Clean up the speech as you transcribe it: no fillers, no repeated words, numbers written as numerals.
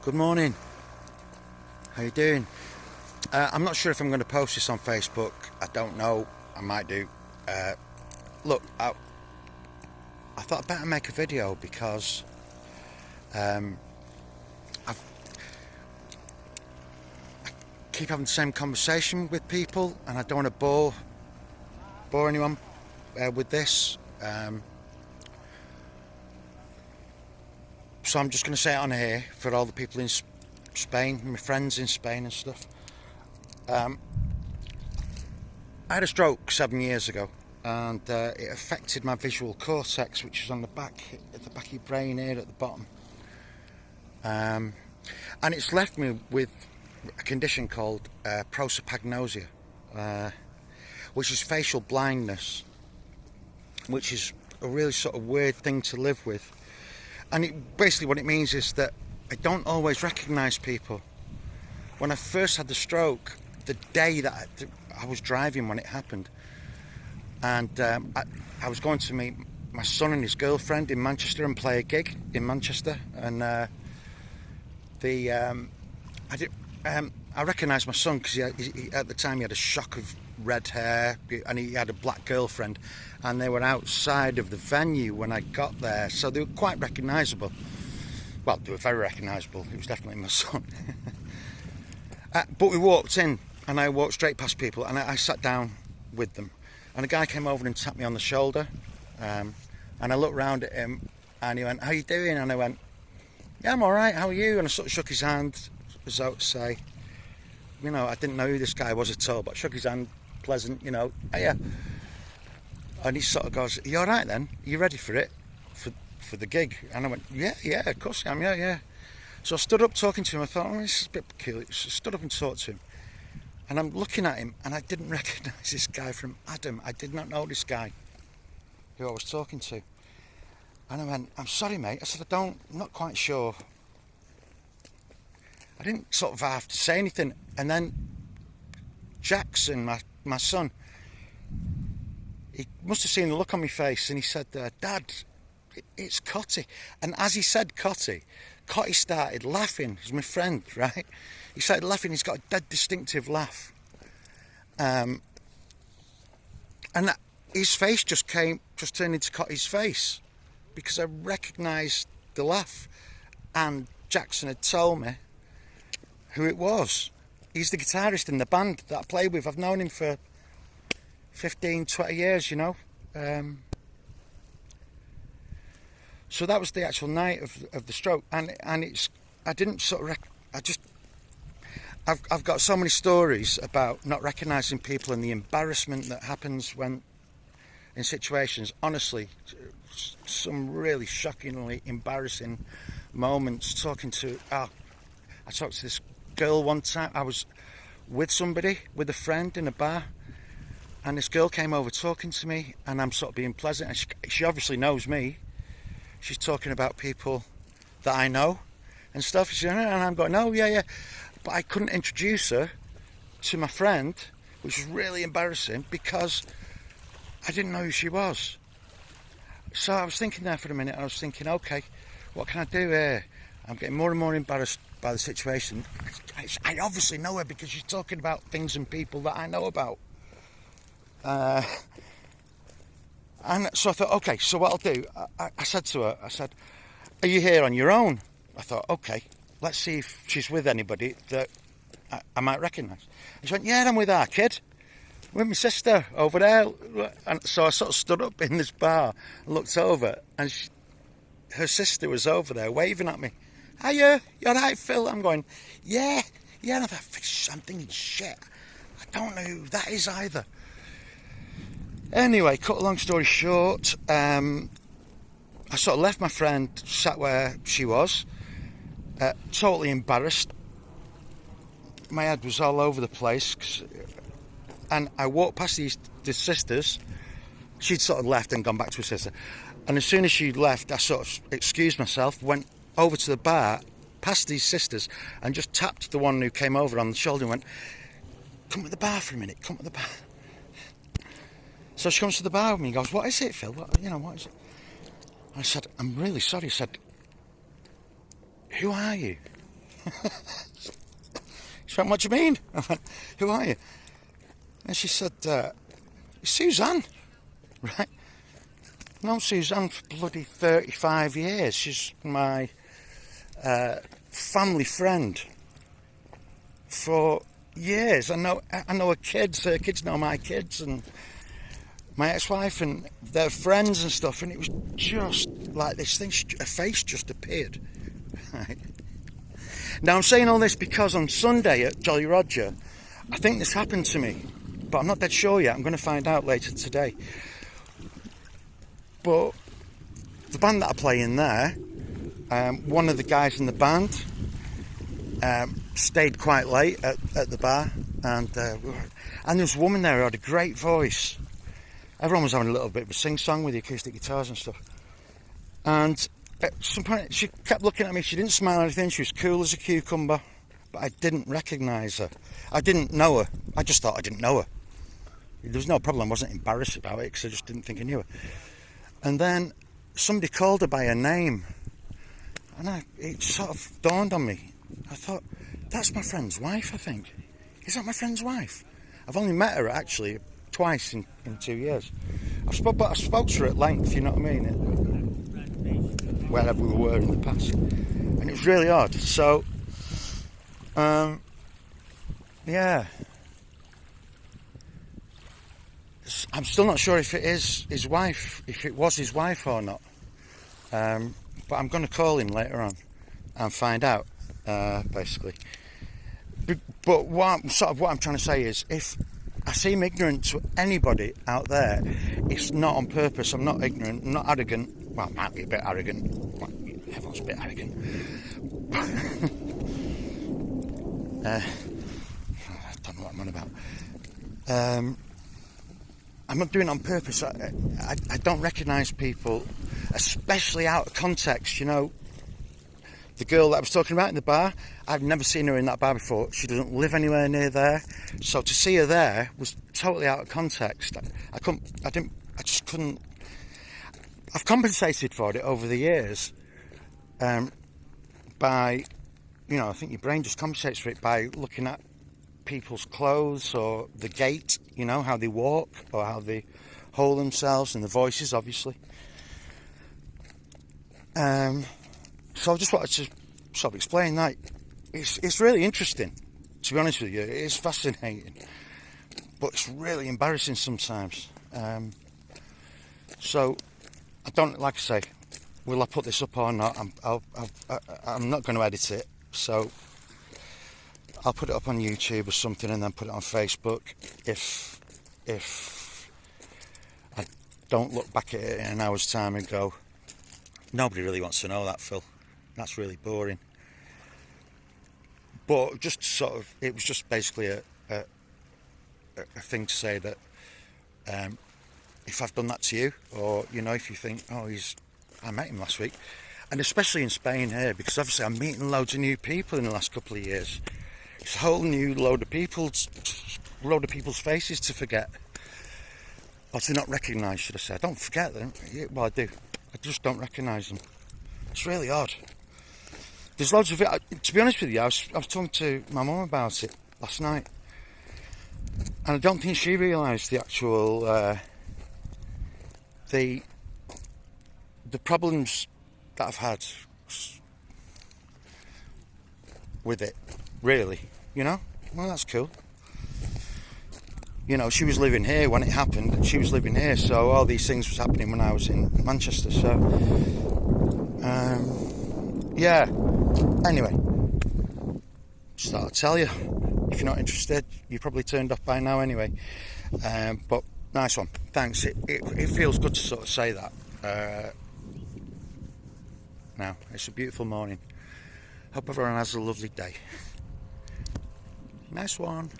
Good morning. How you doing? I'm not sure if I'm going to post this on Facebook. I don't know. I might do. Look, I thought I'd better make a video because I keep having the same conversation with people, and I don't want to bore anyone with this. So I'm just going to say it on here for all the people in Spain, my friends in Spain and stuff. I had a stroke 7 years ago, and it affected my visual cortex, which is on the back, at the back of your brain here at the bottom. And it's left me with a condition called Prosopagnosia, which is facial blindness, which is a really sort of weird thing to live with. And basically what it means is that I don't always recognise people. When I first had the stroke, the day that I was driving when it happened, and I was going to meet my son and his girlfriend in Manchester and play a gig in Manchester, and I recognised my son because he, at the time, he had a shock of red hair and he had a black girlfriend, and they were outside of the venue when I got there, so they were quite recognisable. Well, they were very recognisable. It was definitely my son. But we walked in, and I walked straight past people, and I sat down with them, and a guy came over and tapped me on the shoulder, and I looked round at him, and he went, "How you doing?" And I went, "Yeah, I'm alright, how are you?" And I sort of shook his hand as though to say, you know, I didn't know who this guy was at all, but I shook his hand, pleasant, you know, "Yeah." And he sort of goes, "Are you alright then? Are you ready for it? For the gig?" And I went, yeah, of course I am, yeah. So I stood up talking to him. I thought, this is a bit peculiar. So I stood up and talked to him. And I'm looking at him, and I didn't recognise this guy from Adam. I did not know this guy who I was talking to. And I went, "I'm sorry, mate." I said, I'm not quite sure. I didn't sort of have to say anything. And then Jackson, my son, he must have seen the look on my face, and he said, "Dad, it's Cotty." And as he said Cotty started laughing. He's my friend, right? He started laughing. He's got a dead distinctive laugh. And his face just turned into Cotty's face, because I recognised the laugh. And Jackson had told me who it was. He's the guitarist in the band that I play with. I've known him for 15, 20 years, you know. So that was the actual night of the stroke, and it's, I didn't sort of I've got so many stories about not recognising people and the embarrassment that happens when in situations. Honestly, some really shockingly embarrassing moments. I talked to this girl one time. I was with a friend in a bar, and this girl came over talking to me, and I'm sort of being pleasant, and she obviously knows me. She's talking about people that I know and stuff, and I'm going, "Oh, yeah." But I couldn't introduce her to my friend, which was really embarrassing because I didn't know who she was. So I was thinking there for a minute, and I was thinking, okay, what can I do here? I'm getting more and more embarrassed by the situation. I obviously know her because she's talking about things and people that I know about. And so I thought, okay, so what I'll do, I said to her, "Are you here on your own?" I thought, okay, let's see if she's with anybody that I might recognise. And she went, "Yeah, I'm with our kid, with my sister over there." And so I sort of stood up in this bar and looked over, and her sister was over there waving at me. "Hiya, you alright, Phil?" I'm going, yeah. And I thought, I'm thinking, shit, I don't know who that is either. Anyway, cut a long story short, I sort of left my friend sat where she was, totally embarrassed. My head was all over the place, and I walked past the sisters. She'd sort of left and gone back to her sister, and as soon as she left, I sort of excused myself, went over to the bar, past these sisters, and just tapped the one who came over on the shoulder and went, "Come to the bar for a minute, come to the bar." So she comes to the bar with me and goes, "What is it, Phil? What is it?" I said, "I'm really sorry." I said, "Who are you?" She went, what do you mean? I went, who are you? And she said, Suzanne, right? Known Suzanne for bloody 35 years. She's my family friend for years. I know her kids know my kids, and my ex-wife and their friends and stuff, and it was just like this thing, her face just appeared. Right? Now I'm saying all this because on Sunday at Jolly Roger, I think this happened to me, but I'm not dead sure yet. I'm going to find out later today. But the band that I play in there, one of the guys in the band stayed quite late at the bar, and there was a woman there who had a great voice. Everyone was having a little bit of a sing-song with the acoustic guitars and stuff. And at some point, she kept looking at me. She didn't smile or anything. She was cool as a cucumber. But I didn't recognise her. I didn't know her. I just thought I didn't know her. There was no problem. I wasn't embarrassed about it because I just didn't think I knew her. And then somebody called her by her name. And it sort of dawned on me. I thought, that's my friend's wife, I think. Is that my friend's wife? I've only met her, actually, twice in 2 years. I spoke to her at length, you know what I mean? Wherever we were in the past. And it was really odd. So, yeah. I'm still not sure if it is his wife, if it was his wife or not. But I'm going to call him later on and find out, basically. But what I'm trying to say is, if I seem ignorant to anybody out there, it's not on purpose. I'm not ignorant. I'm not arrogant. Well, I might be a bit arrogant. Well, everyone's a bit arrogant. I don't know what I'm on about. I'm not doing it on purpose. I don't recognise people, especially out of context. You know, the girl that I was talking about in the bar, I've never seen her in that bar before. She doesn't live anywhere near there. So to see her there was totally out of context. I just couldn't. I've compensated for it over the years by, you know, I think your brain just compensates for it by looking at people's clothes or the gait, you know, how they walk or how they hold themselves, and the voices, obviously. So I just wanted to sort of explain that. It's really interesting, to be honest with you. It is fascinating, but it's really embarrassing sometimes. So I don't, like I say, will I put this up or not? I'm not going to edit it, so I'll put it up on YouTube or something, and then put it on Facebook if I don't look back at it in an hour's time and go, nobody really wants to know that, Phil. That's really boring. But just sort of, it was just basically a thing to say that if I've done that to you, or, you know, if you think, oh, I met him last week, and especially in Spain here, because obviously I'm meeting loads of new people in the last couple of years. It's a whole new load of people's faces to forget, or to not recognise, should I say. I don't forget them. Well, I do. I just don't recognise them. It's really odd. There's loads of it. To be honest with you, I was talking to my mum about it last night, and I don't think she realised the actual the problems that I've had with it. Really, you know. Well, that's cool. You know, she was living here when it happened. She was living here, so all these things was happening when I was in Manchester. So, yeah. Anyway, just thought I'd tell you. If you're not interested, you probably turned off by now anyway. But nice one. Thanks. It feels good to sort of say that. Now, it's a beautiful morning. Hope everyone has a lovely day. Nice one.